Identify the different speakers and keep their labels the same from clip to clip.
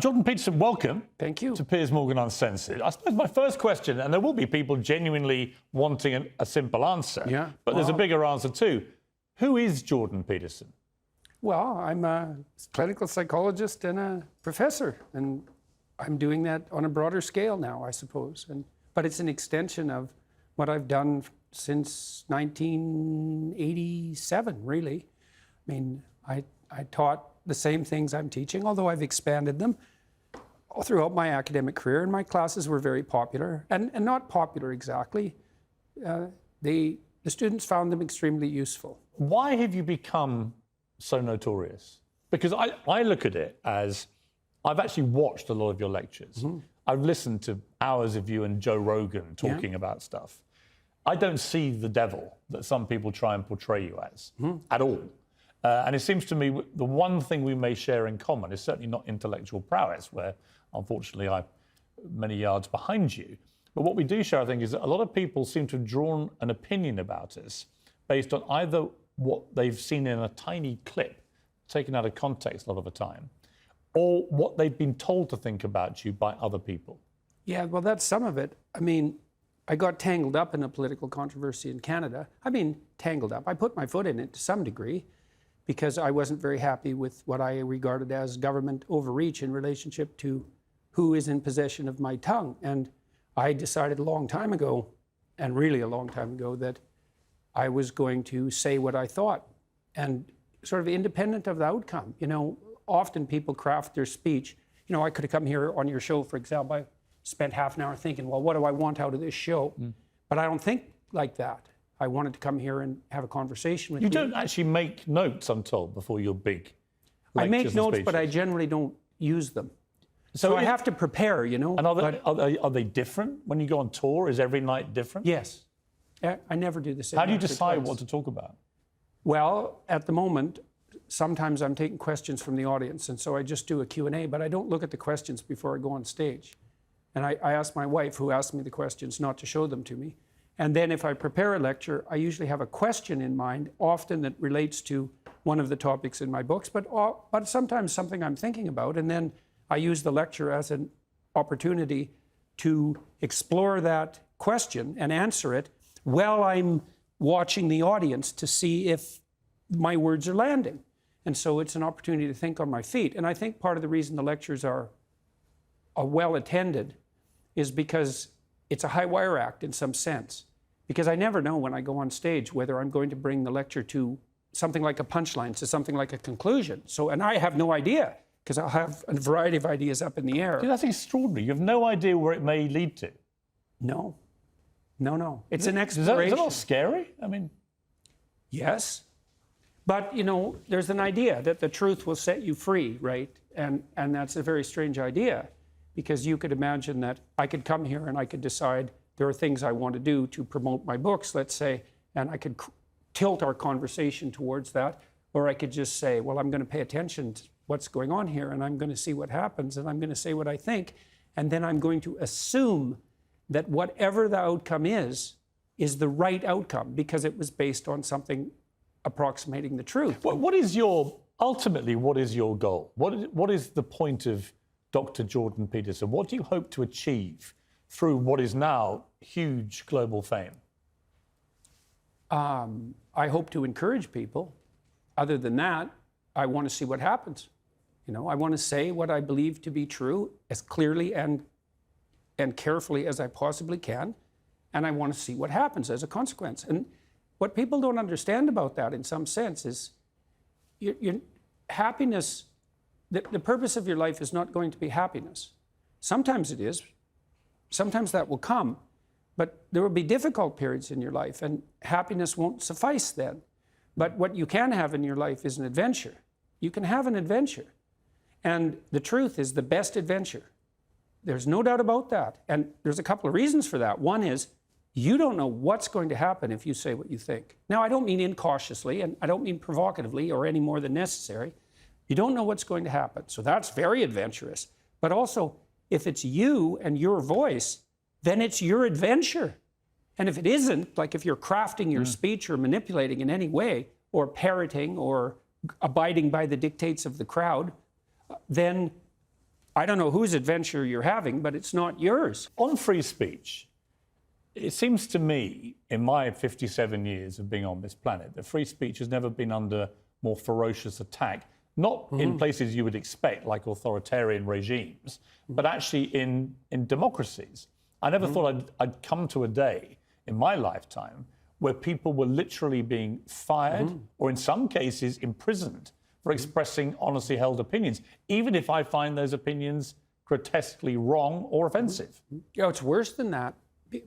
Speaker 1: Jordan Peterson, welcome.
Speaker 2: Thank you.
Speaker 1: To Piers Morgan Uncensored. I suppose my first question, and there will be people genuinely wanting a simple answer, but there's a bigger answer too. Who is Jordan Peterson?
Speaker 2: Well, I'm a clinical psychologist and a professor, and I'm doing that on a broader scale now, I suppose. But it's an extension of what I've done since 1987, really. I mean, I taught the same things I'm teaching, although I've expanded them all throughout my academic career, and my classes were very popular, and not popular exactly. The students found them extremely useful.
Speaker 1: Why have you become so notorious? Because I look at it as, I've actually watched a lot of your lectures. Mm-hmm. I've listened to hours of you and Joe Rogan talking about stuff. I don't see the devil that some people try and portray you as, at all. And it seems to me the one thing we may share in common is certainly not intellectual prowess, where unfortunately I'm many yards behind you. But what we do share, I think, is that a lot of people seem to have drawn an opinion about us based on either what they've seen in a tiny clip, taken out of context a lot of the time, or what they've been told to think about you by other people.
Speaker 2: Yeah, well, that's some of it. I mean, I got tangled up in a political controversy in Canada. I mean, tangled up. I put my foot in it to some degree because I wasn't very happy with what I regarded as government overreach in relationship to who is in possession of my tongue. And I decided a long time ago, and really a long time ago, that I was going to say what I thought, and sort of independent of the outcome. You know, often people craft their speech. You know, I could have come here on your show, for example. I spent half an hour thinking, well, what do I want out of this show? But I don't think like that. I wanted to come here and have a conversation with you.
Speaker 1: You don't actually make notes, I'm told, before your big
Speaker 2: I make
Speaker 1: lectures
Speaker 2: notes,
Speaker 1: and
Speaker 2: but I
Speaker 1: speeches.
Speaker 2: generally don't use them. So I have to prepare, you know.
Speaker 1: And are they different when you go on tour? Is every night different?
Speaker 2: Yes. I never do the same.
Speaker 1: How do you decide what to talk about?
Speaker 2: Well, at the moment, sometimes I'm taking questions from the audience, and so I just do a Q&A, but I don't look at the questions before I go on stage. And I ask my wife, who asked me the questions, not to show them to me. And then if I prepare a lecture, I usually have a question in mind, often that relates to one of the topics in my books, but sometimes something I'm thinking about, and then I use the lecture as an opportunity to explore that question and answer it while I'm watching the audience to see if my words are landing. And so it's an opportunity to think on my feet. And I think part of the reason the lectures are well attended is because it's a high wire act in some sense. Because I never know when I go on stage whether I'm going to bring the lecture to something like a punchline, to something like a conclusion. And I have no idea, because I'll have a variety of ideas up in the air.
Speaker 1: Dude, that's extraordinary. You have no idea where it may lead to.
Speaker 2: No. It's an exploration.
Speaker 1: Is that not scary? I mean...
Speaker 2: Yes. But, you know, there's an idea that the truth will set you free, right? And that's a very strange idea, because you could imagine that I could come here and I could decide there are things I want to do to promote my books, let's say, and I could tilt our conversation towards that, or I could just say, well, I'm going to pay attention to what's going on here, and I'm going to see what happens, and I'm going to say what I think, and then I'm going to assume that whatever the outcome is the right outcome, because it was based on something approximating the truth.
Speaker 1: Ultimately, what is your goal? What is the point of Dr. Jordan Peterson? What do you hope to achieve through what is now huge global fame?
Speaker 2: I hope to encourage people. Other than that, I want to see what happens. You know, I want to say what I believe to be true as clearly and carefully as I possibly can, and I want to see what happens as a consequence. And what people don't understand about that, in some sense, is your happiness. The purpose of your life is not going to be happiness. Sometimes it is. Sometimes that will come, but there will be difficult periods in your life, and happiness won't suffice then. But what you can have in your life is an adventure. You can have an adventure, and the truth is the best adventure. There's no doubt about that, and there's a couple of reasons for that. One is, you don't know what's going to happen if you say what you think. Now, I don't mean incautiously, and I don't mean provocatively or any more than necessary. You don't know what's going to happen, so that's very adventurous. But also, if it's you and your voice, then it's your adventure. And if it isn't, like if you're crafting your speech or manipulating in any way, or parroting or abiding by the dictates of the crowd, then I don't know whose adventure you're having, but it's not yours.
Speaker 1: On free speech, it seems to me, in my 57 years of being on this planet, that free speech has never been under more ferocious attack, not in places you would expect, like authoritarian regimes, but actually in democracies. I never thought I'd come to a day in my lifetime where people were literally being fired or in some cases imprisoned for expressing honestly held opinions, even if I find those opinions grotesquely wrong or offensive.
Speaker 2: You know, it's worse than that.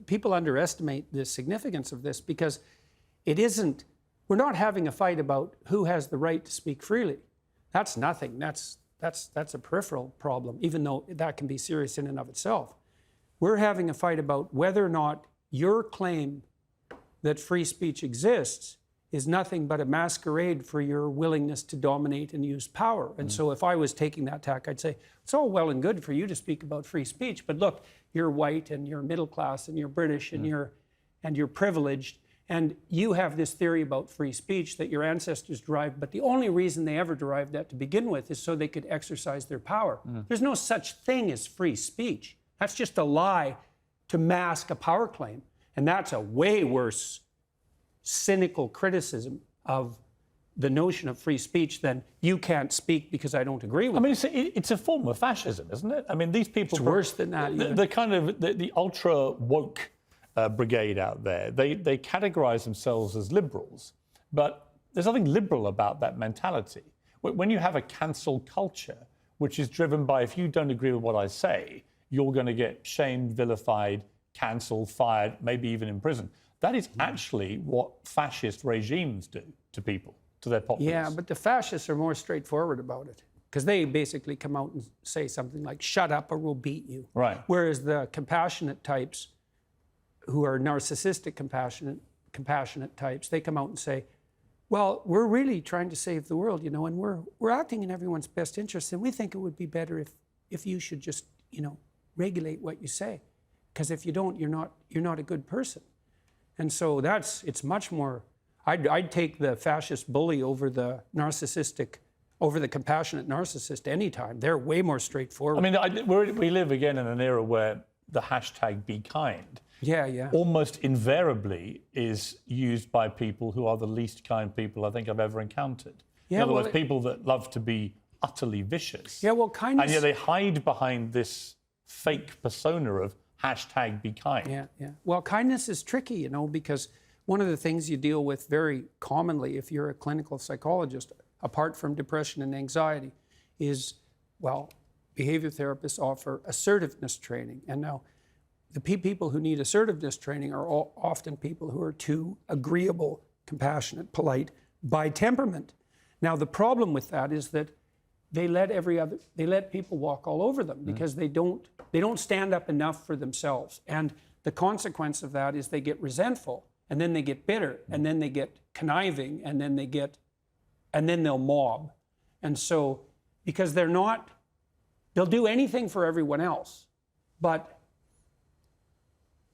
Speaker 2: People underestimate the significance of this because it isn't, we're not having a fight about who has the right to speak freely. That's nothing. That's a peripheral problem, even though that can be serious in and of itself. We're having a fight about whether or not your claim that free speech exists is nothing but a masquerade for your willingness to dominate and use power. And so if I was taking that tack, I'd say, it's all well and good for you to speak about free speech, but look, you're white and you're middle class and you're British and you're privileged, and you have this theory about free speech that your ancestors derived, but the only reason they ever derived that to begin with is so they could exercise their power. There's no such thing as free speech. That's just a lie to mask a power claim. And that's a way worse cynical criticism of the notion of free speech than you can't speak because I don't agree with
Speaker 1: I mean, it's a form of fascism, isn't it? I mean, these people...
Speaker 2: It's worse than that.
Speaker 1: The kind of the ultra woke brigade out there, they categorize themselves as liberals, but there's nothing liberal about that mentality. When you have a cancel culture, which is driven by, if you don't agree with what I say, you're going to get shamed, vilified, cancelled, fired, maybe even imprisoned. That is actually what fascist regimes do to people, to their populace.
Speaker 2: Yeah, but the fascists are more straightforward about it because they basically come out and say something like, shut up or we'll beat you.
Speaker 1: Right.
Speaker 2: Whereas the compassionate types who are narcissistic compassionate types, they come out and say, well, we're really trying to save the world, you know, and we're acting in everyone's best interest, and we think it would be better if you should just, you know, regulate what you say. Because if you don't, you're not a good person. And so it's much more, I'd take the fascist bully over the compassionate narcissist anytime. They're way more straightforward.
Speaker 1: I mean, we live again in an era where the hashtag be kind almost invariably is used by people who are the least kind people I think I've ever encountered. In other words, people that love to be utterly vicious.
Speaker 2: Yeah, well, kindness...
Speaker 1: And yet they hide behind this fake persona of hashtag be kind.
Speaker 2: Yeah. Well, kindness is tricky, you know, because one of the things you deal with very commonly if you're a clinical psychologist, apart from depression and anxiety, is, well, behavior therapists offer assertiveness training. And now, the people who need assertiveness training are often people who are too agreeable, compassionate, polite by temperament. Now, the problem with that is that they let people walk all over them because they don't stand up enough for themselves. And the consequence of that is they get resentful, and then they get bitter, and then they get conniving, and then they'll mob. And so, because they'll do anything for everyone else, but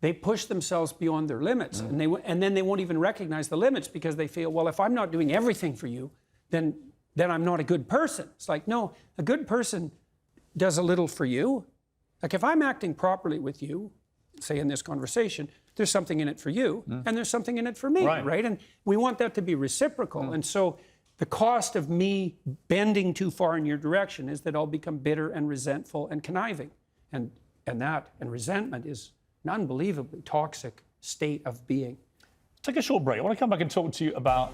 Speaker 2: they push themselves beyond their limits, and then they won't even recognize the limits because they feel, well, if I'm not doing everything for you, then I'm not a good person. It's like, no, a good person does a little for you. Like if I'm acting properly with you, say in this conversation, there's something in it for you, and there's something in it for me, right? And we want that to be reciprocal. And so the cost of me bending too far in your direction is that I'll become bitter and resentful and conniving. And resentment is an unbelievably toxic state of being.
Speaker 1: Take a short break. I want to come back and talk to you about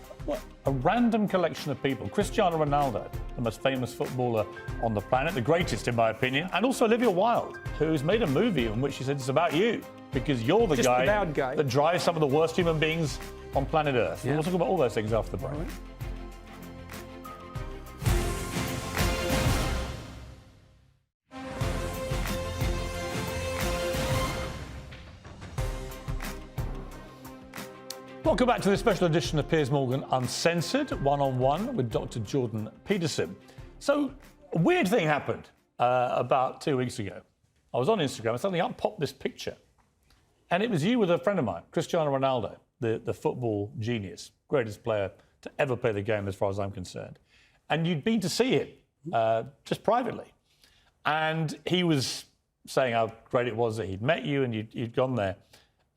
Speaker 1: a random collection of people. Cristiano Ronaldo, the most famous footballer on the planet, the greatest in my opinion, and also Olivia Wilde, who's made a movie in which she said it's about you because you're the
Speaker 2: bad guy
Speaker 1: that drives some of the worst human beings on planet Earth. Yeah. We'll talk about all those things after the break. Welcome back to this special edition of Piers Morgan Uncensored, one-on-one with Dr. Bernt Peterson. So, a weird thing happened about 2 weeks ago. I was on Instagram and suddenly up popped this picture. And it was you with a friend of mine, Cristiano Ronaldo, the football genius, greatest player to ever play the game as far as I'm concerned. And you'd been to see him just privately. And he was saying how great it was that he'd met you and you'd gone there.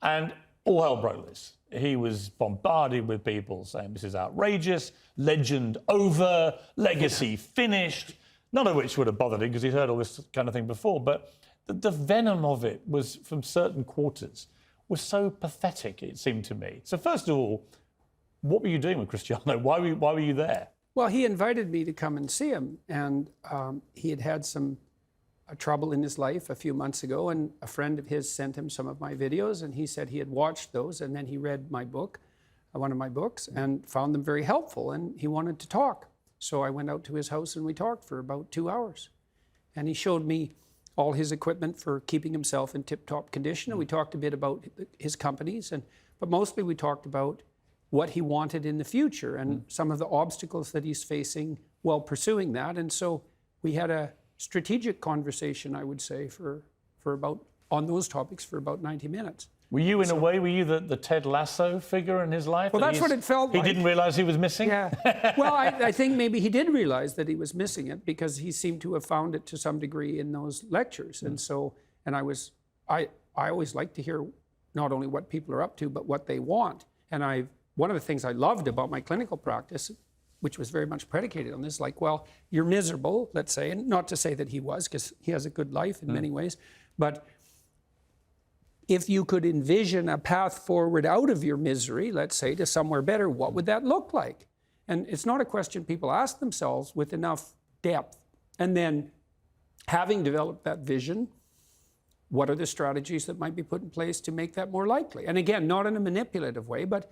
Speaker 1: And all hell broke loose. He was bombarded with people saying, this is outrageous, legend over, legacy finished, none of which would have bothered him because he'd heard all this kind of thing before. But the venom of it was from certain quarters was so pathetic, it seemed to me. So first of all, what were you doing with Cristiano? Why were you there?
Speaker 2: Well, he invited me to come and see him, and he had had some trouble in his life a few months ago, and a friend of his sent him some of my videos, and he said he had watched those, and then he read my book, one of my books, and found them very helpful, and he wanted to talk. So I went out to his house, and we talked for about 2 hours. And he showed me all his equipment for keeping himself in tip-top condition, and we talked a bit about his companies, but mostly we talked about what he wanted in the future and some of the obstacles that he's facing while pursuing that. And so we had a strategic conversation, I would say, for about, on those topics for about 90 minutes.
Speaker 1: Were you, in a way, were you the Ted Lasso figure in his life?
Speaker 2: Well, that's what it felt like.
Speaker 1: He didn't realize he was missing?
Speaker 2: Yeah. Well, I think maybe he did realize that he was missing it because he seemed to have found it to some degree in those lectures. And so, and I always like to hear not only what people are up to, but what they want. And one of the things I loved about my clinical practice, which was very much predicated on this, like, well, you're miserable, let's say, and not to say that he was, because he has a good life in many ways, but if you could envision a path forward out of your misery, let's say, to somewhere better, what would that look like? And it's not a question people ask themselves with enough depth. And then, having developed that vision, what are the strategies that might be put in place to make that more likely? And again, not in a manipulative way, but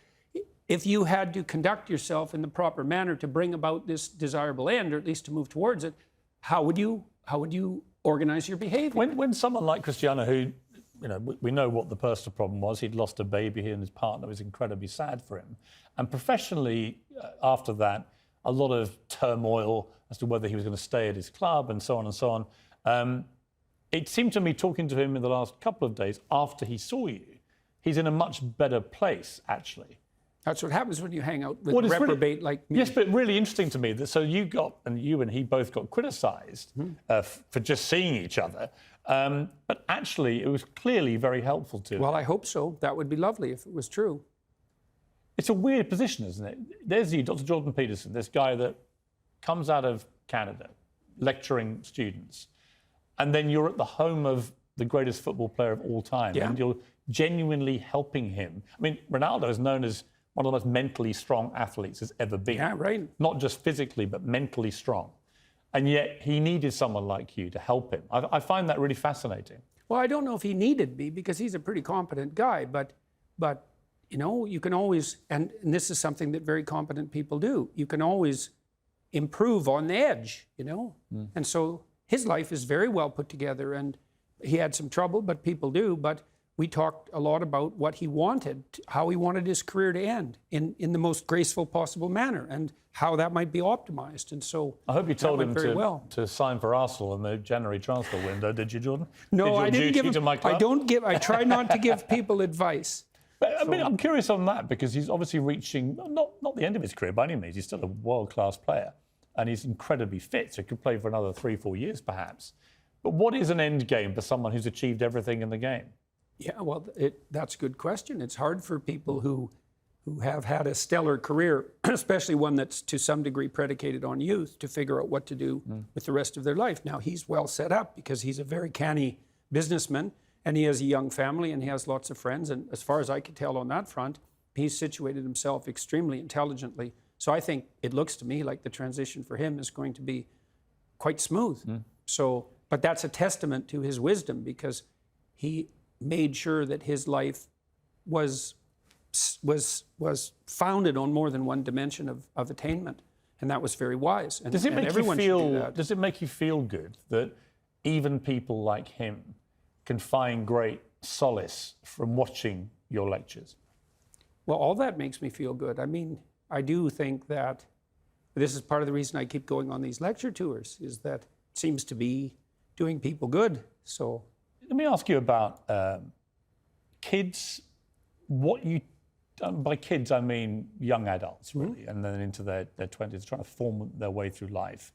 Speaker 2: if you had to conduct yourself in the proper manner to bring about this desirable end, or at least to move towards it, how would you organize your behavior?
Speaker 1: When someone like Cristiano, who, you know, we know what the personal problem was, he'd lost a baby, he and his partner, was incredibly sad for him. And professionally, after that, a lot of turmoil as to whether he was going to stay at his club and so on and so on. It seemed to me, talking to him in the last couple of days after he saw you, he's in a much better place, actually.
Speaker 2: That's what happens when you hang out with a reprobate like me.
Speaker 1: Yes, but really interesting to me that so you and he both got criticised for just seeing each other, but actually it was clearly very helpful to him.
Speaker 2: Well, I hope so. That would be lovely if it was true.
Speaker 1: It's a weird position, isn't it? There's you, Dr. Bernt Peterson, this guy that comes out of Canada, lecturing students, and then you're at the home of the greatest football player of all time, and you're genuinely helping him. I mean, Ronaldo is known as one of the most mentally strong athletes has ever been.
Speaker 2: Yeah, right.
Speaker 1: Not just physically, but mentally strong. And yet he needed someone like you to help him. I find that really fascinating.
Speaker 2: Well, I don't know if he needed me because he's a pretty competent guy, but you know, you can always, and this is something that very competent people do, you can always improve on the edge, you know? And so his life is very well put together, and he had some trouble, but people do, but we talked a lot about what he wanted, how he wanted his career to end in the most graceful possible manner, and how that might be optimized. And so
Speaker 1: I hope you told him
Speaker 2: to
Speaker 1: sign for Arsenal in the January transfer window. Did you, Jordan?
Speaker 2: No, I didn't give him.
Speaker 1: My club?
Speaker 2: I don't give. I try not to give people advice.
Speaker 1: But, I mean, I'm curious on that because he's obviously reaching not the end of his career by any means. He's still a world-class player, and he's incredibly fit, so he could play for another 3-4 years perhaps. But what is an end game for someone who's achieved everything in the game?
Speaker 2: Yeah, well, that's a good question. It's hard for people who have had a stellar career, especially one that's to some degree predicated on youth, to figure out what to do with the rest of their life. Now, he's well set up because he's a very canny businessman, and he has a young family, and he has lots of friends. And as far as I could tell on that front, he's situated himself extremely intelligently. So I think it looks to me like the transition for him is going to be quite smooth. So, but that's a testament to his wisdom because he made sure that his life was founded on more than one dimension of attainment, and that was very wise. And,
Speaker 1: does it make
Speaker 2: everyone
Speaker 1: you feel?
Speaker 2: should do that.
Speaker 1: Does it make you feel good that even people like him can find great solace from watching your lectures?
Speaker 2: Well, all that makes me feel good. I mean, I do think that this is part of the reason I keep going on these lecture tours, is that it seems to be doing people good. So.
Speaker 1: Let me ask you about kids. By kids, I mean young adults, really, and then into their 20s, trying to form their way through life.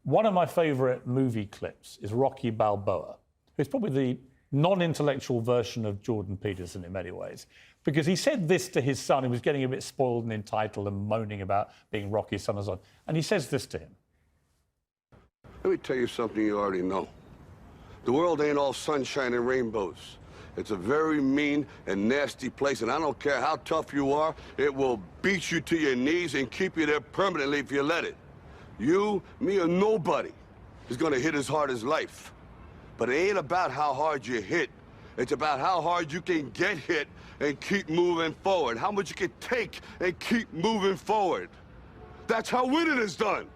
Speaker 1: one of my favorite movie clips is Rocky Balboa, who's probably the non-intellectual version of Jordan Peterson in many ways, because he said this to his son. He was getting a bit spoiled and entitled and moaning about being Rocky's son and so on. And he says this to him.
Speaker 3: Let me tell you something you already know. The world ain't all sunshine and rainbows. It's a very mean and nasty place, and I don't care how tough you are, it will beat you to your knees and keep you there permanently if you let it. You, me, or nobody is gonna hit as hard as life. But it ain't about how hard you hit. It's about how hard you can get hit and keep moving forward. How much you can take and keep moving forward. That's how winning is done.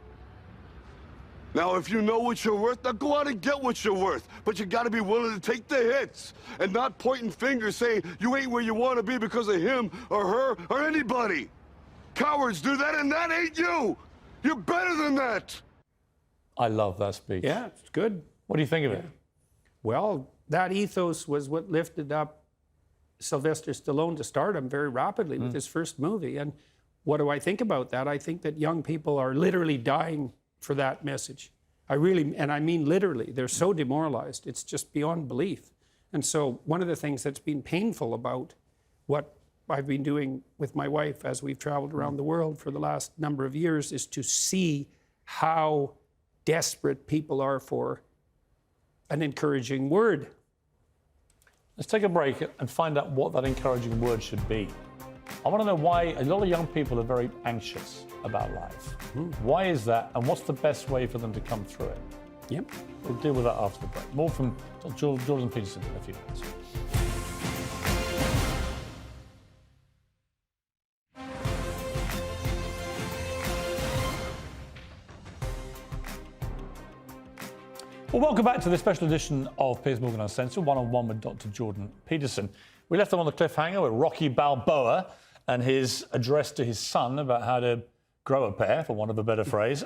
Speaker 3: Now, if you know what you're worth, now go out and get what you're worth. But you gotta be willing to take the hits and not pointing fingers saying you ain't where you wanna be because of him or her or anybody. Cowards do that, and that ain't you. You're better than that.
Speaker 1: I love that speech.
Speaker 2: Yeah, it's good.
Speaker 1: What do you think of it?
Speaker 2: Well, that ethos was what lifted up Sylvester Stallone to stardom very rapidly with his first movie. And what do I think about that? I think that young people are literally dying for that message. I mean literally, they're so demoralized. It's just beyond belief. And so one of the things that's been painful about what I've been doing with my wife as we've traveled around the world for the last number of years is to see how desperate people are for an encouraging word.
Speaker 1: Let's take a break and find out what that encouraging word should be. I want to know why a lot of young people are very anxious about life. Why is that, and what's the best way for them to come through it?
Speaker 2: Yep.
Speaker 1: We'll deal with that after the break. More from Jordan Peterson in a few minutes. Well, welcome back to this special edition of Piers Morgan Uncensored, one-on-one with Dr. Jordan Peterson. We left them on the cliffhanger with Rocky Balboa and his address to his son about how to grow a pair, for want of a better phrase.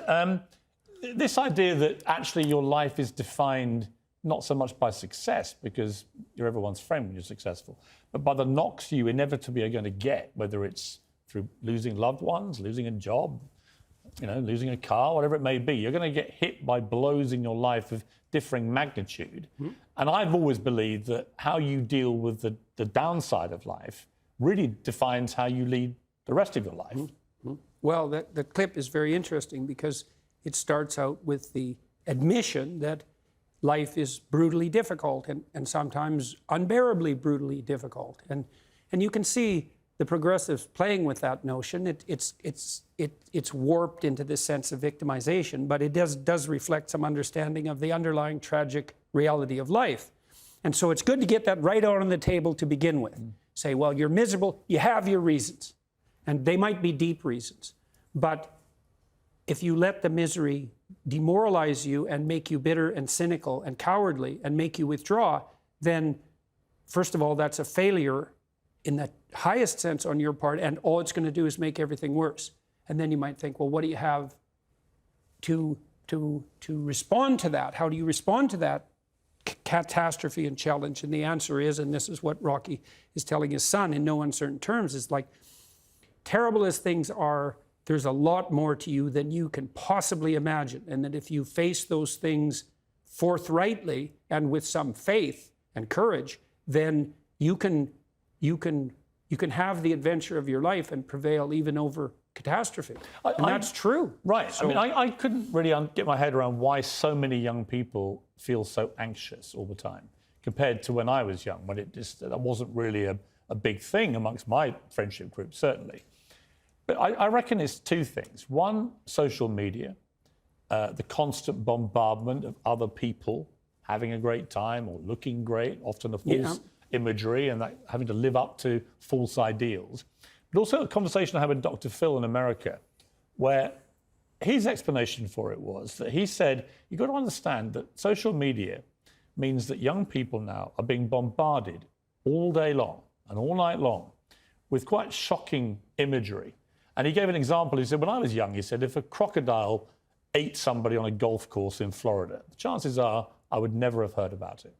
Speaker 1: This idea that actually your life is defined not so much by success, because you're everyone's friend when you're successful, but by the knocks you inevitably are going to get, whether it's through losing loved ones, losing a job, losing a car, whatever it may be. You're going to get hit by blows in your life of differing magnitude. And I've always believed that how you deal with the downside of life really defines how you lead the rest of your life.
Speaker 2: Well, the clip is very interesting because it starts out with the admission that life is brutally difficult and sometimes unbearably brutally difficult. And you can see the progressives playing with that notion. It's warped into this sense of victimization, but it does reflect some understanding of the underlying tragic reality of life. And so it's good to get that right out on the table to begin with. Say, well, you're miserable, you have your reasons, and they might be deep reasons. But if you let the misery demoralize you and make you bitter and cynical and cowardly and make you withdraw, then first of all, that's a failure in the highest sense on your part, and all it's going to do is make everything worse. And then you might think, well, what do you have to respond to that? How do you respond to that catastrophe and challenge? And the answer is, and this is what Rocky is telling his son in no uncertain terms, is like, terrible as things are, there's a lot more to you than you can possibly imagine. And that if you face those things forthrightly and with some faith and courage, then you can have the adventure of your life and prevail even over catastrophe. And that's true.
Speaker 1: Right. So, I couldn't really get my head around why so many young people feel so anxious all the time compared to when I was young, when that wasn't really a big thing amongst my friendship group, certainly. But I reckon it's two things. One, social media, the constant bombardment of other people having a great time or looking great, often a false imagery, and having to live up to false ideals. But also a conversation I had with Dr. Phil in America, where his explanation for it was that he said, you've got to understand that social media means that young people now are being bombarded all day long and all night long with quite shocking imagery. And he gave an example. He said, when I was young, he said, if a crocodile ate somebody on a golf course in Florida, the chances are I would never have heard about it.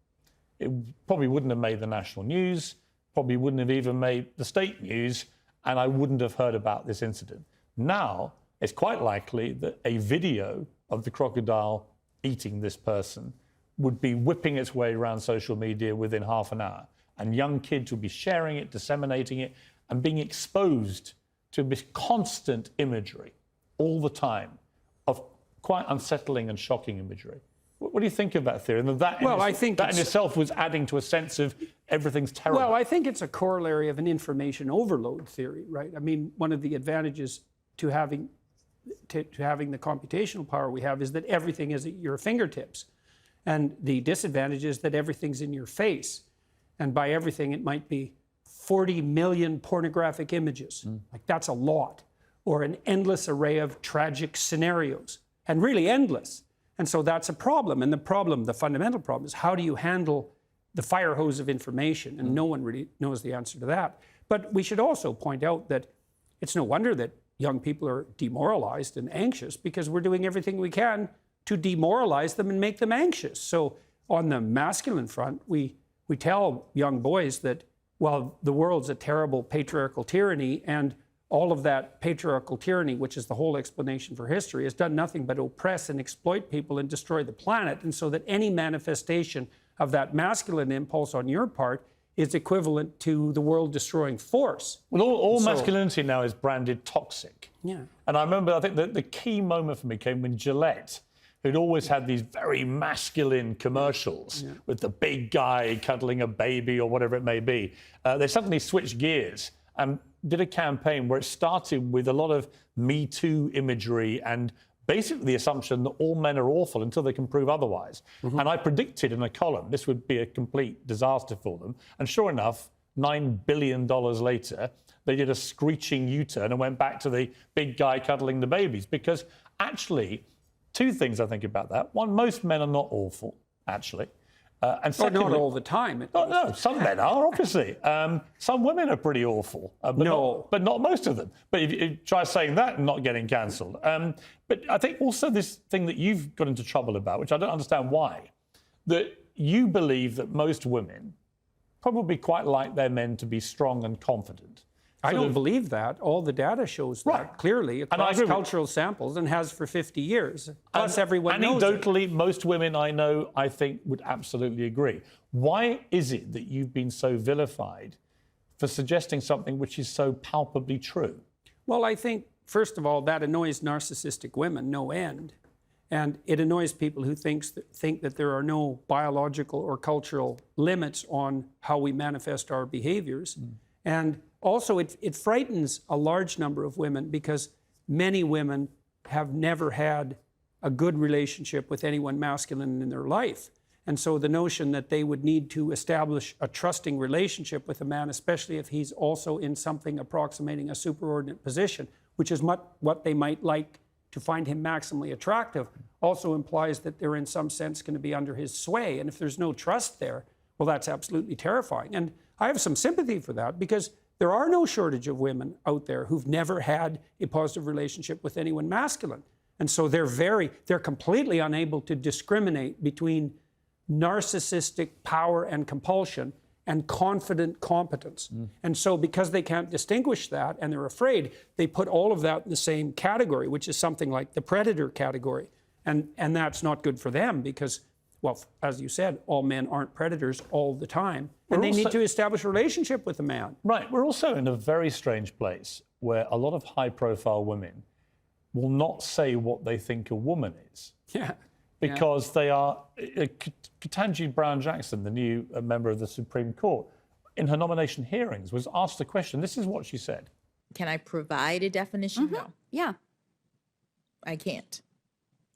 Speaker 1: It probably wouldn't have made the national news, probably wouldn't have even made the state news, and I wouldn't have heard about this incident. Now, it's quite likely that a video of the crocodile eating this person would be whipping its way around social media within half an hour. And young kids would be sharing it, disseminating it, and being exposed to this constant imagery all the time of quite unsettling and shocking imagery. What do you think of that theory? And
Speaker 2: I think
Speaker 1: that in itself was adding to a sense of everything's terrible.
Speaker 2: Well, I think it's a corollary of an information overload theory, right? I mean, one of the advantages to having the computational power we have is that everything is at your fingertips. And the disadvantage is that everything's in your face. And by everything, it might be 40 million pornographic images. Like, that's a lot. Or an endless array of tragic scenarios. And really endless. And so that's a problem. And the fundamental problem is, how do you handle the fire hose of information? And no one really knows the answer to that. But we should also point out that it's no wonder that young people are demoralized and anxious, because we're doing everything we can to demoralize them and make them anxious. So on the masculine front, we tell young boys that, well, the world's a terrible patriarchal tyranny, and all of that patriarchal tyranny, which is the whole explanation for history, has done nothing but oppress and exploit people and destroy the planet. And so that any manifestation of that masculine impulse on your part is equivalent to the world-destroying force.
Speaker 1: Well, all masculinity now is branded toxic.
Speaker 2: Yeah.
Speaker 1: And I remember, I think the key moment for me came when Gillette, who'd always had these very masculine commercials with the big guy cuddling a baby or whatever it may be, they suddenly switched gears and did a campaign where it started with a lot of Me Too imagery and basically the assumption that all men are awful until they can prove otherwise. And I predicted in a column this would be a complete disaster for them. And sure enough, $9 billion later, they did a screeching U-turn and went back to the big guy cuddling the babies. Because actually, two things I think about that. One, most men are not awful, actually. And secondly,
Speaker 2: not all the time.
Speaker 1: No, some men are, obviously. Some women are pretty awful, but not most of them. But if you try saying that and not getting cancelled. But I think also this thing that you've got into trouble about, which I don't understand why, that you believe that most women probably quite like their men to be strong and confident.
Speaker 2: I don't believe that. All the data shows that clearly across cultural samples, and has for 50 years. Plus, everyone knows it.
Speaker 1: Anecdotally, most women I know, I think, would absolutely agree. Why is it that you've been so vilified for suggesting something which is so palpably true?
Speaker 2: Well, I think, first of all, that annoys narcissistic women no end. And it annoys people who think that there are no biological or cultural limits on how we manifest our behaviors. And also, it frightens a large number of women, because many women have never had a good relationship with anyone masculine in their life. And so the notion that they would need to establish a trusting relationship with a man, especially if he's also in something approximating a superordinate position, which is what they might like to find him maximally attractive, also implies that they're in some sense going to be under his sway. And if there's no trust there, well, that's absolutely terrifying. And I have some sympathy for that, because there are no shortage of women out there who've never had a positive relationship with anyone masculine. And so they're completely unable to discriminate between narcissistic power and compulsion and confident competence. And so because they can't distinguish that and they're afraid, they put all of that in the same category, which is something like the predator category. And that's not good for them, because, well, as you said, all men aren't predators all the time. And they need to establish a relationship with a man.
Speaker 1: Right. We're also in a very strange place where a lot of high-profile women will not say what they think a woman is.
Speaker 2: Yeah.
Speaker 1: Because they are... Ketanji Brown Jackson, the new member of the Supreme Court, in her nomination hearings, was asked a question. This is what she said.
Speaker 4: Can I provide a definition? No.
Speaker 5: Yeah.
Speaker 4: I can't.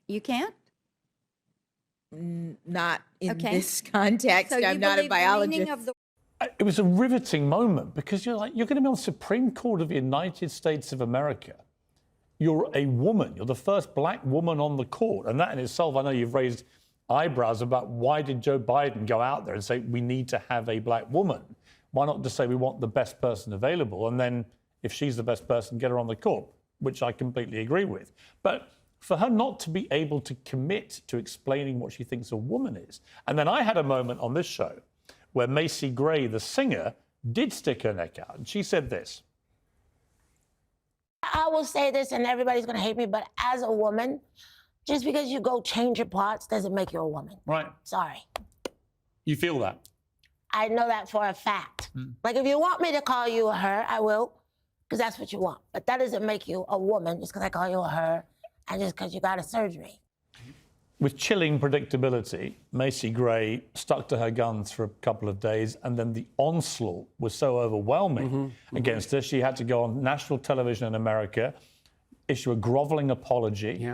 Speaker 5: You can't?
Speaker 4: Not in this context.
Speaker 5: So
Speaker 4: I'm not a biologist.
Speaker 1: It was a riveting moment, because you're going to be on the Supreme Court of the United States of America. You're a woman. You're the first black woman on the court. And that in itself, I know you've raised eyebrows about why did Joe Biden go out there and say we need to have a black woman? Why not just say we want the best person available? And then if she's the best person, get her on the court, which I completely agree with. But for her not to be able to commit to explaining what she thinks a woman is. And then I had a moment on this show where Macy Gray, the singer, did stick her neck out. And she said this.
Speaker 5: I will say this, and everybody's going to hate me, but as a woman, just because you go change your parts doesn't make you a woman.
Speaker 1: Right.
Speaker 5: Sorry.
Speaker 1: You feel that?
Speaker 5: I know that for a fact. Like, if you want me to call you a her, I will, because that's what you want. But that doesn't make you a woman just because I call you a her and just because you got a surgery.
Speaker 1: With chilling predictability, Macy Gray stuck to her guns for a couple of days, and then the onslaught was so overwhelming against her, she had to go on national television in America, issue a groveling apology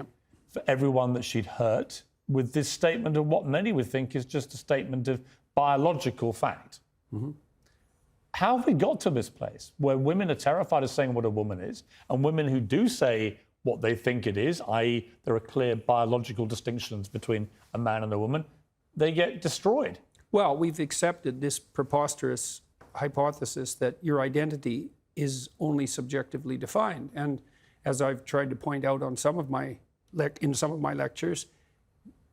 Speaker 1: for everyone that she'd hurt, with this statement of what many would think is just a statement of biological fact. How have we got to this place where women are terrified of saying what a woman is, and women who do say what they think it is, i.e. there are clear biological distinctions between a man and a woman, they get destroyed?
Speaker 2: Well, we've accepted this preposterous hypothesis that your identity is only subjectively defined. And as I've tried to point out on some of my in some of my lectures,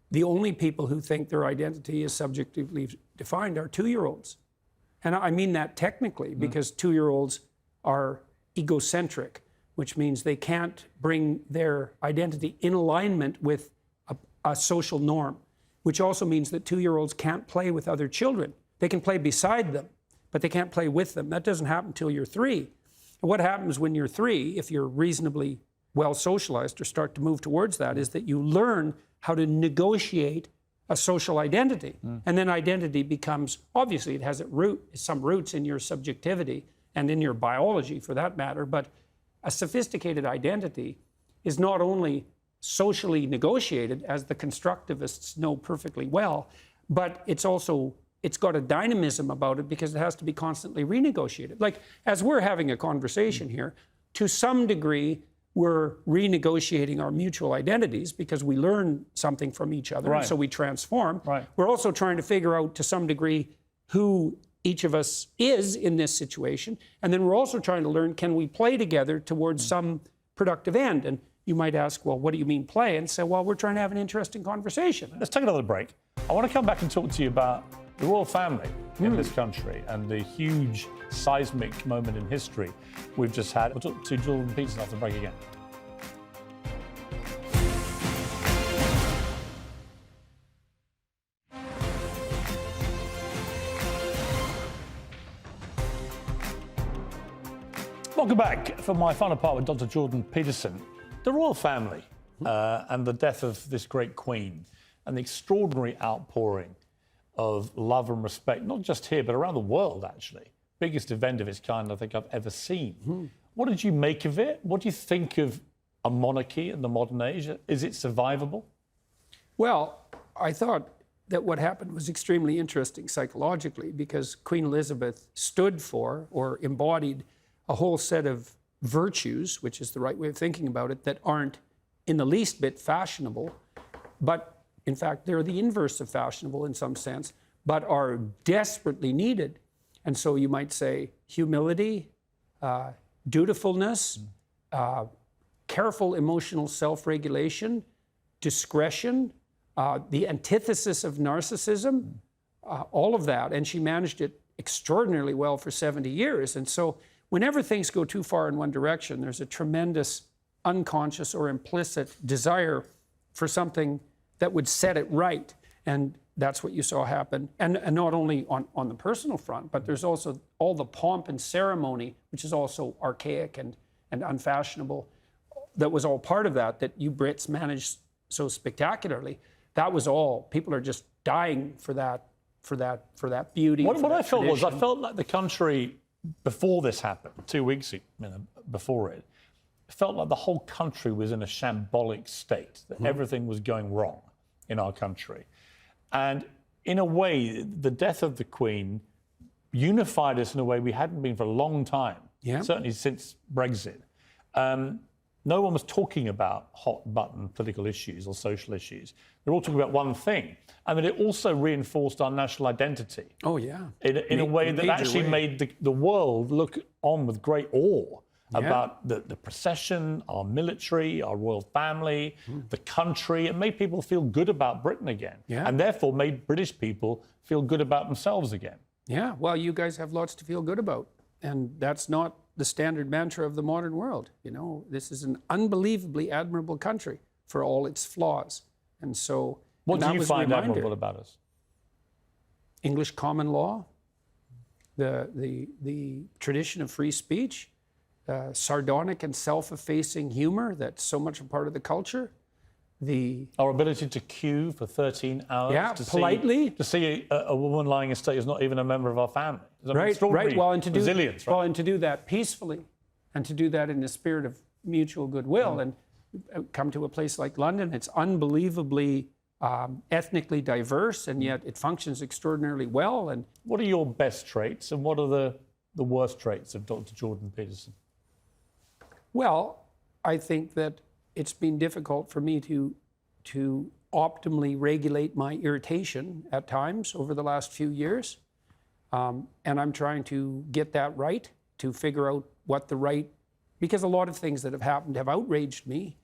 Speaker 2: the only people who think their identity is subjectively defined are 2-year-olds. And I mean that technically, because 2-year-olds are egocentric, which means they can't bring their identity in alignment with a social norm, which also means that 2-year-olds can't play with other children. They can play beside them, but they can't play with them. That doesn't happen until you're 3. And what happens when you're 3, if you're reasonably well socialized or start to move towards that, is that you learn how to negotiate a social identity. And then identity becomes, obviously it has some roots in your subjectivity and in your biology for that matter, but a sophisticated identity is not only socially negotiated, as the constructivists know perfectly well, but it's got a dynamism about it because it has to be constantly renegotiated. Like, as we're having a conversation here, to some degree, we're renegotiating our mutual identities because we learn something from each other, and so we transform. We're also trying to figure out, to some degree, who each of us is in this situation. And then we're also trying to learn, can we play together towards some productive end? And you might ask, well, what do you mean play? And say, well, we're trying to have an interesting conversation.
Speaker 1: Let's take another break. I want to come back and talk to you about the royal family in this country and the huge seismic moment in history we've just had. We'll talk to Jordan Peterson after the break again. Welcome back for my final part with Dr. Jordan Peterson. The royal family and the death of this great queen and the extraordinary outpouring of love and respect, not just here, but around the world, actually. Biggest event of its kind I think I've ever seen. What did you make of it? What do you think of a monarchy in the modern age? Is it survivable?
Speaker 2: Well, I thought that what happened was extremely interesting psychologically, because Queen Elizabeth stood for or embodied a whole set of virtues, which is the right way of thinking about it, that aren't in the least bit fashionable, but in fact, they're the inverse of fashionable in some sense, but are desperately needed. And so you might say humility, dutifulness, careful emotional self-regulation, discretion, the antithesis of narcissism, all of that. And she managed it extraordinarily well for 70 years. And so whenever things go too far in one direction, there's a tremendous unconscious or implicit desire for something that would set it right. And that's what you saw happen. And not only on the personal front, but there's also all the pomp and ceremony, which is also archaic and unfashionable. That was all part of that you Brits managed so spectacularly. That was all. People are just dying for that beauty.
Speaker 1: What I felt was, I felt like the country, before this happened, 2 weeks before it, felt like the whole country was in a shambolic state, that everything was going wrong in our country. And in a way, the death of the Queen unified us in a way we hadn't been for a long time, certainly since Brexit. No one was talking about hot-button political issues or social issues. They're all talking about one thing. I mean, it also reinforced our national identity.
Speaker 2: Oh, yeah.
Speaker 1: In a way that actually made the world look on with great awe about the procession, our military, our royal family, the country. It made people feel good about Britain again. And therefore made British people feel good about themselves again.
Speaker 2: Yeah, well, you guys have lots to feel good about. And that's not the standard mantra of the modern world. You know, this is an unbelievably admirable country for all its flaws. And so,
Speaker 1: what do you find admirable about us?
Speaker 2: English common law, the tradition of free speech, sardonic and self-effacing humor that's so much a part of the culture,
Speaker 1: our ability to queue for 13 hours to
Speaker 2: politely
Speaker 1: see a woman lying in state who's not even a member of our family.
Speaker 2: Right. Well, and to do
Speaker 1: resilience, right?
Speaker 2: Well, and to do that peacefully, and to do that in a spirit of mutual goodwill, and come to a place like London. It's unbelievably ethnically diverse, and yet it functions extraordinarily well. And
Speaker 1: what are your best traits, and what are the worst traits of Dr. Jordan Peterson?
Speaker 2: Well, I think that it's been difficult for me to optimally regulate my irritation at times over the last few years. And I'm trying to get that right, to figure out what the right, because a lot of things that have happened have outraged me.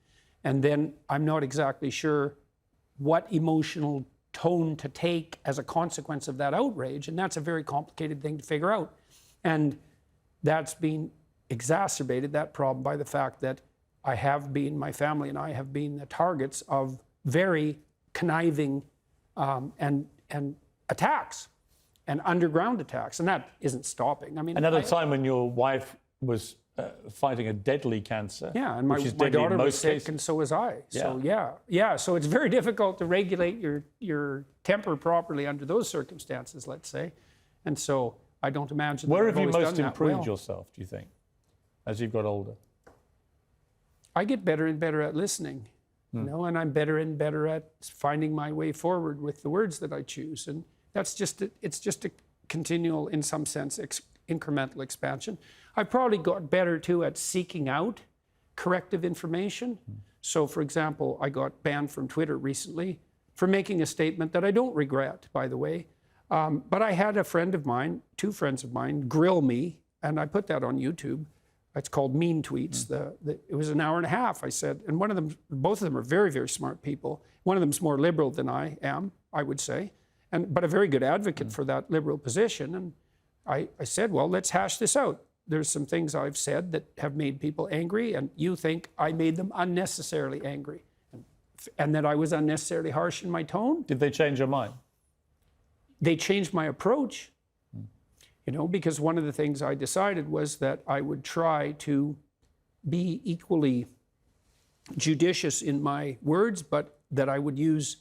Speaker 2: And then I'm not exactly sure what emotional tone to take as a consequence of that outrage. And that's a very complicated thing to figure out. And that's been exacerbated, that problem, by the fact that my family and I have been the targets of very conniving and attacks and underground attacks, and that isn't stopping. I mean,
Speaker 1: another time when your wife was fighting a deadly cancer.
Speaker 2: Yeah, and my daughter was sick, and so was I. So so it's very difficult to regulate your temper properly under those circumstances, let's say, and so I don't imagine.
Speaker 1: Where have you most improved yourself, do you think, as you've got older?
Speaker 2: I get better and better at listening, you know, and I'm better and better at finding my way forward with the words that I choose. And it's just a continual, in some sense, incremental expansion. I probably got better too at seeking out corrective information. So, for example, I got banned from Twitter recently for making a statement that I don't regret, by the way. But I had a friend of mine, two friends of mine, grill me, and I put that on YouTube. It's called Mean Tweets. It was an hour and a half, I said. And both of them are very, very smart people. One of them's more liberal than I am, I would say, but a very good advocate for that liberal position. And I said, well, let's hash this out. There's some things I've said that have made people angry, and you think I made them unnecessarily angry, and that I was unnecessarily harsh in my tone.
Speaker 1: Did they change your mind?
Speaker 2: They changed my approach. You know, because one of the things I decided was that I would try to be equally judicious in my words, but that I would use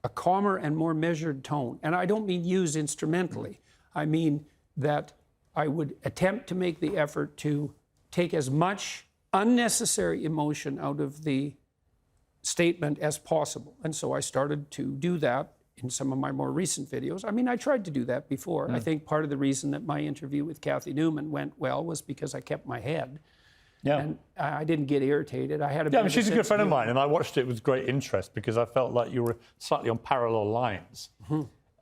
Speaker 2: a calmer and more measured tone. And I don't mean use instrumentally. I mean that I would attempt to make the effort to take as much unnecessary emotion out of the statement as possible. And so I started to do that in some of my more recent videos. I mean, I tried to do that before. I think part of the reason that my interview with Kathy Newman went well was because I kept my head. Yeah. And I didn't get irritated. I had a
Speaker 1: I mean, she's a good friend of mine, and I watched it with great interest because I felt like you were slightly on parallel lines.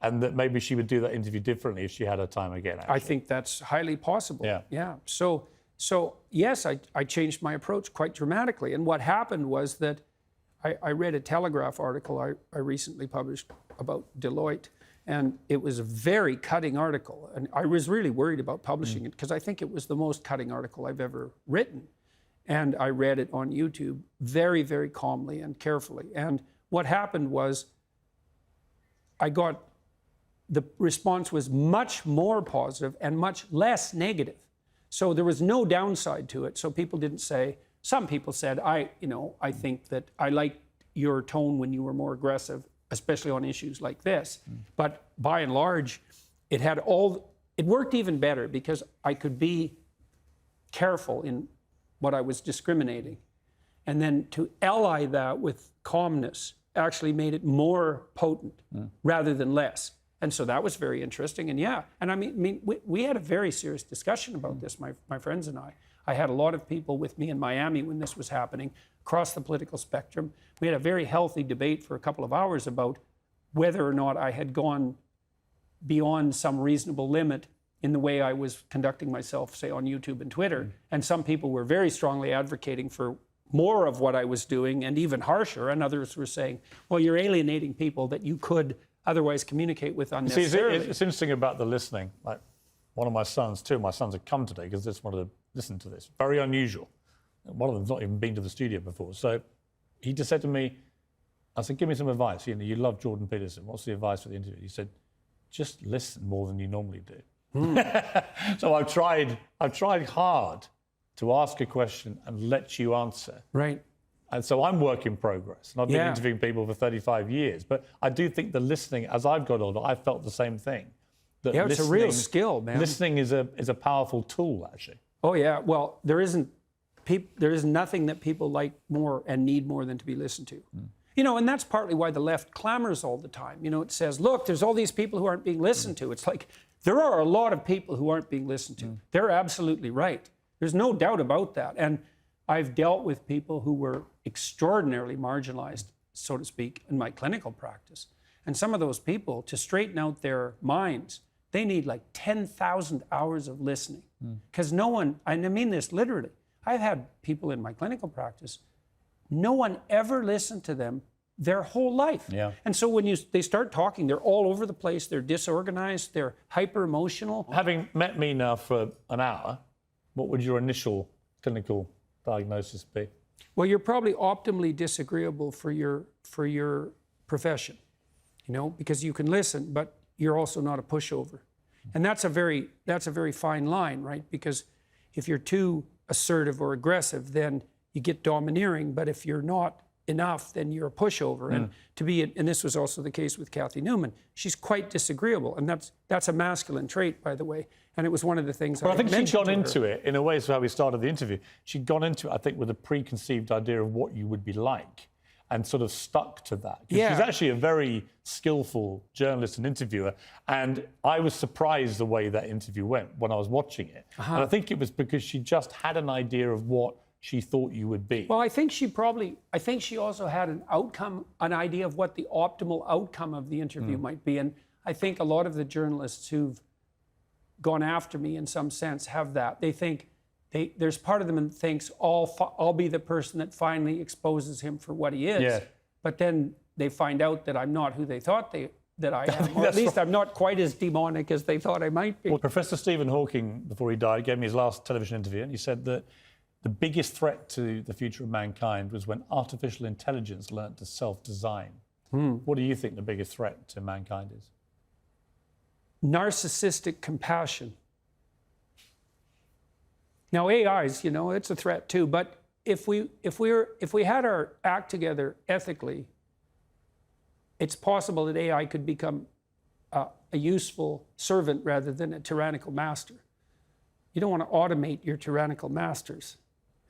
Speaker 1: And that maybe she would do that interview differently if she had her time again. Actually.
Speaker 2: I think that's highly possible. Yeah. So yes, I changed my approach quite dramatically. And what happened was that I read a Telegraph article I recently published about Deloitte, and it was a very cutting article. And I was really worried about publishing it because I think it was the most cutting article I've ever written. And I read it on YouTube very, very calmly and carefully. And what happened was the response was much more positive and much less negative. So there was no downside to it. So people didn't say, some people said, I think that I liked your tone when you were more aggressive, especially on issues like this. But by and large, it worked even better because I could be careful in what I was discriminating. And then to ally that with calmness actually made it more potent rather than less. And so that was very interesting. And I mean, we had a very serious discussion about this, my friends and I. I had a lot of people with me in Miami when this was happening, across the political spectrum. We had a very healthy debate for a couple of hours about whether or not I had gone beyond some reasonable limit in the way I was conducting myself, say, on YouTube and Twitter. And some people were very strongly advocating for more of what I was doing and even harsher. And others were saying, well, you're alienating people that you could otherwise communicate with unnecessarily.
Speaker 1: See, it's interesting about the listening. Like one of my sons, two of my sons have come today because it's one of the listen to this. Very unusual. One of them's not even been to the studio before. So he just said to me, I said, give me some advice. You know, you love Jordan Peterson. What's the advice for the interview? He said, just listen more than you normally do. So I've tried hard to ask a question and let you answer.
Speaker 2: Right.
Speaker 1: And so I'm work in progress. And I've been interviewing people for 35 years. But I do think the listening, as I've got older, I felt the same thing. That
Speaker 2: Yeah, it's a real skill, man.
Speaker 1: Listening is a powerful tool, actually.
Speaker 2: Oh, yeah. Well, there is nothing that people like more and need more than to be listened to. You know, and that's partly why the left clamors all the time. You know, it says, look, there's all these people who aren't being listened to. It's like, there are a lot of people who aren't being listened to. They're absolutely right. There's no doubt about that. And I've dealt with people who were extraordinarily marginalized, so to speak, in my clinical practice. And some of those people, to straighten out their minds, they need like 10,000 hours of listening. Because no one, and I mean this literally, I've had people in my clinical practice, no one ever listened to them their whole life.
Speaker 1: Yeah.
Speaker 2: And so when they start talking, they're all over the place, they're disorganized, they're hyper emotional.
Speaker 1: Having met me now for an hour, what would your initial clinical diagnosis be?
Speaker 2: Well, you're probably optimally disagreeable for your profession, you know, because you can listen, but you're also not a pushover. And that's a very fine line, right? Because if you're too assertive or aggressive, then you get domineering. But if you're not enough, then you're a pushover. And this was also the case with Kathy Newman. She's quite disagreeable, and that's a masculine trait, by the way. And it was one of the things.
Speaker 1: But I think she'd gone into it in a way. So how we started the interview, she'd gone into it, I think, with a preconceived idea of what you would be like, and sort of stuck to that.
Speaker 2: Yeah.
Speaker 1: She's actually a very skillful journalist and interviewer, and I was surprised the way that interview went when I was watching it. And I think it was because she just had an idea of what she thought you would be.
Speaker 2: Well, I think she also had an idea of what the optimal outcome of the interview might be. And I think a lot of the journalists who've gone after me in some sense have that. They think, there's part of them that thinks, I'll be the person that finally exposes him for what he is.
Speaker 1: Yeah.
Speaker 2: But then they find out that I'm not who they thought that I am. Or at least I'm not quite as demonic as they thought I might be.
Speaker 1: Well, Professor Stephen Hawking, before he died, gave me his last television interview, and he said that the biggest threat to the future of mankind was when artificial intelligence learned to self-design. What do you think the biggest threat to mankind is?
Speaker 2: Narcissistic compassion. Now, AIs, you know, it's a threat too. But if we had our act together ethically, it's possible that AI could become a useful servant rather than a tyrannical master. You don't want to automate your tyrannical masters,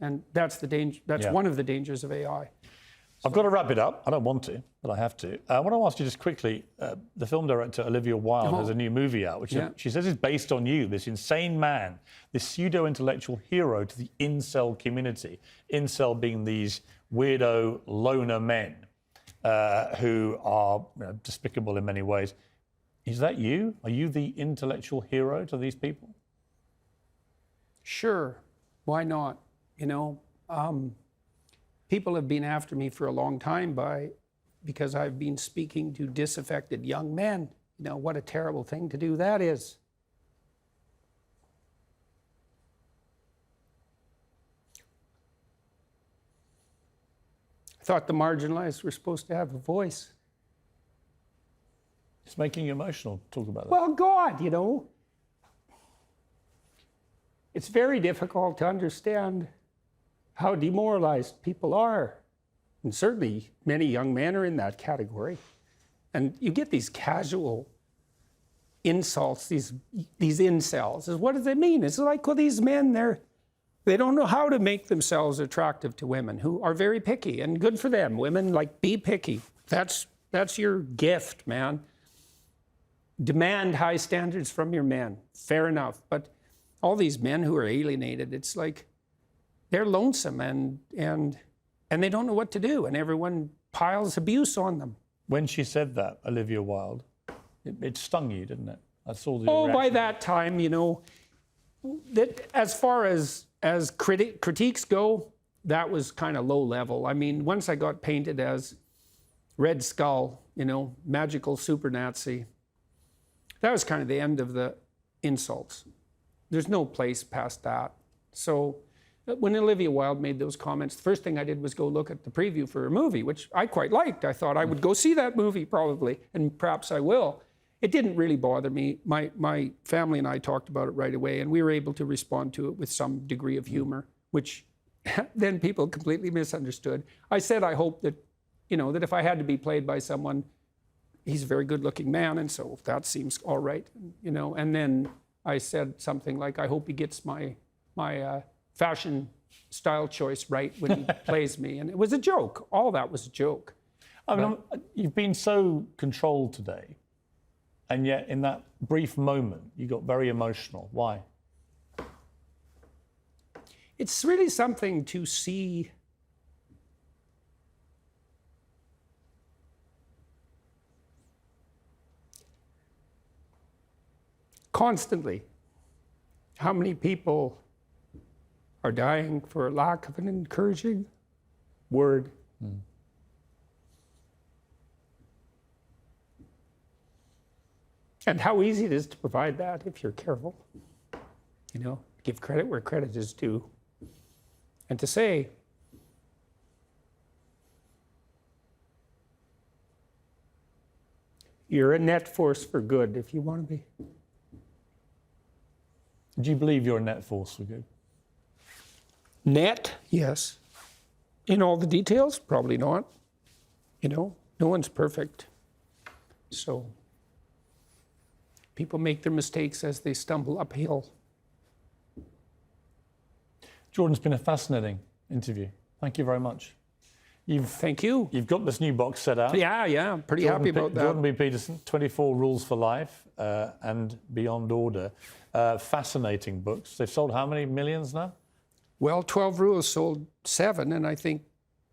Speaker 2: and that's the danger. That's one of the dangers of AI.
Speaker 1: I've got to wrap it up. I don't want to, but I have to. I want to ask you just quickly, the film director Olivia Wilde has a new movie out, which she says is based on you, this insane man, this pseudo-intellectual hero to the incel community. Incel being these weirdo loner men who are despicable in many ways. Is that you? Are you the intellectual hero to these people?
Speaker 2: Sure, why not? You know, people have been after me for a long time because I've been speaking to disaffected young men. You know, what a terrible thing to do that is. I thought the marginalized were supposed to have a voice.
Speaker 1: It's making you emotional. Talk about that.
Speaker 2: Well, God, you know, it's very difficult to understand how demoralized people are. And certainly many young men are in that category. And you get these casual insults, these incels. What does it mean? It's like, well, these men, they don't know how to make themselves attractive to women who are very picky, and good for them. Women, like, be picky. That's your gift, man. Demand high standards from your men. Fair enough. But all these men who are alienated, it's like they're lonesome and they don't know what to do, and everyone piles abuse on them.
Speaker 1: When she said that, Olivia Wilde, it stung you, didn't it? I saw the
Speaker 2: reaction. By
Speaker 1: reaction.
Speaker 2: that time, you know, that as far as critiques go, that was kind of low level. I mean, once I got painted as Red Skull, you know, magical super Nazi, that was kind of the end of the insults. There's no place past that. So when Olivia Wilde made those comments, the first thing I did was go look at the preview for her movie, which I quite liked. I thought I would go see that movie probably, and perhaps I will. It didn't really bother me. My family and I talked about it right away, and we were able to respond to it with some degree of humor, which then people completely misunderstood. I said I hope that, that if I had to be played by someone, he's a very good-looking man, and so that seems all right, And then I said something like, I hope he gets my fashion style choice right when he plays me, and it was a joke. All that was a joke.
Speaker 1: I mean, you've been so controlled today, and yet in that brief moment, you got very emotional. Why?
Speaker 2: It's really something to see constantly how many people are dying for lack of an encouraging word. And how easy it is to provide that if you're careful. Give credit where credit is due. And to say, you're a net force for good if you want to be.
Speaker 1: Do you believe you're a net force for good?
Speaker 2: Net, yes. In all the details, probably not. No one's perfect. So people make their mistakes as they stumble uphill.
Speaker 1: Jordan, it's been a fascinating interview. Thank you very much.
Speaker 2: Thank you.
Speaker 1: You've got this new box set out.
Speaker 2: Yeah, I'm pretty happy about that.
Speaker 1: Jordan B. Peterson, 24 Rules for Life and Beyond Order. Fascinating books. They've sold how many millions now?
Speaker 2: Well, 12 Rules sold 7, and I think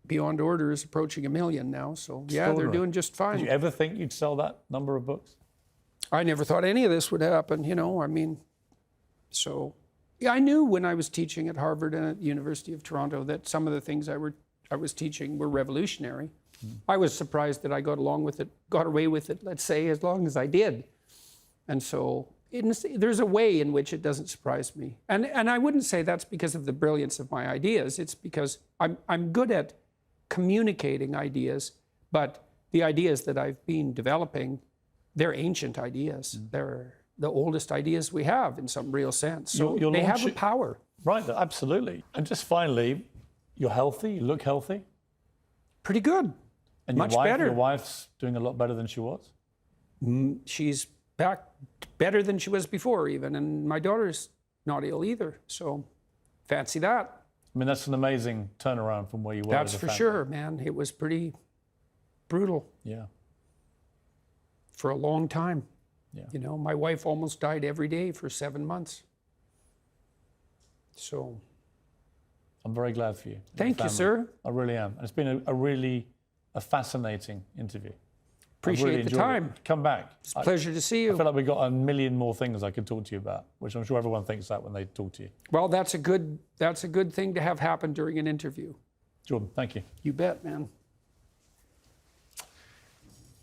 Speaker 2: Beyond Order is approaching 1 million now. So yeah, they're doing just fine.
Speaker 1: Did you ever think you'd sell that number of books?
Speaker 2: I never thought any of this would happen, So yeah, I knew when I was teaching at Harvard and at the University of Toronto that some of the things I was teaching were revolutionary. I was surprised that I got away with it, let's say, as long as I did. And so there's a way in which it doesn't surprise me. And I wouldn't say that's because of the brilliance of my ideas. It's because I'm good at communicating ideas, but the ideas that I've been developing, they're ancient ideas. They're the oldest ideas we have in some real sense. So they have a power.
Speaker 1: Right, absolutely. And just finally, you're healthy, you look healthy.
Speaker 2: Pretty good.
Speaker 1: And
Speaker 2: much better.
Speaker 1: Your wife's doing a lot better than she was?
Speaker 2: She's back better than she was before even, and my daughter's not ill either, so fancy that.
Speaker 1: I mean, that's an amazing turnaround from where you were.
Speaker 2: That's for sure, man. It was pretty brutal.
Speaker 1: Yeah.
Speaker 2: For a long time.
Speaker 1: Yeah.
Speaker 2: My wife almost died every day for 7 months. So.
Speaker 1: I'm very glad for you.
Speaker 2: Thank you, sir.
Speaker 1: I really am. And it's been a really fascinating interview.
Speaker 2: Appreciate the time.
Speaker 1: Come back.
Speaker 2: It's a pleasure to see you.
Speaker 1: I feel like we've got a million more things I could talk to you about, which I'm sure everyone thinks that when they talk to you.
Speaker 2: Well, that's a good thing to have happen during an interview.
Speaker 1: Jordan, thank you.
Speaker 2: You bet, man.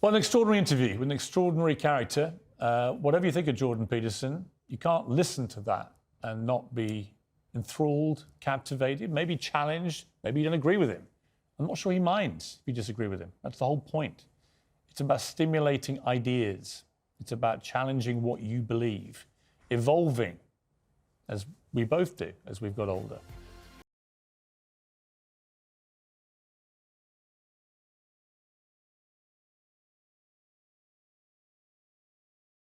Speaker 1: Well, an extraordinary interview with an extraordinary character. Whatever you think of Jordan Peterson, you can't listen to that and not be enthralled, captivated, maybe challenged, maybe you don't agree with him. I'm not sure he minds if you disagree with him. That's the whole point. It's about stimulating ideas. It's about challenging what you believe, evolving, as we both do as we've got older.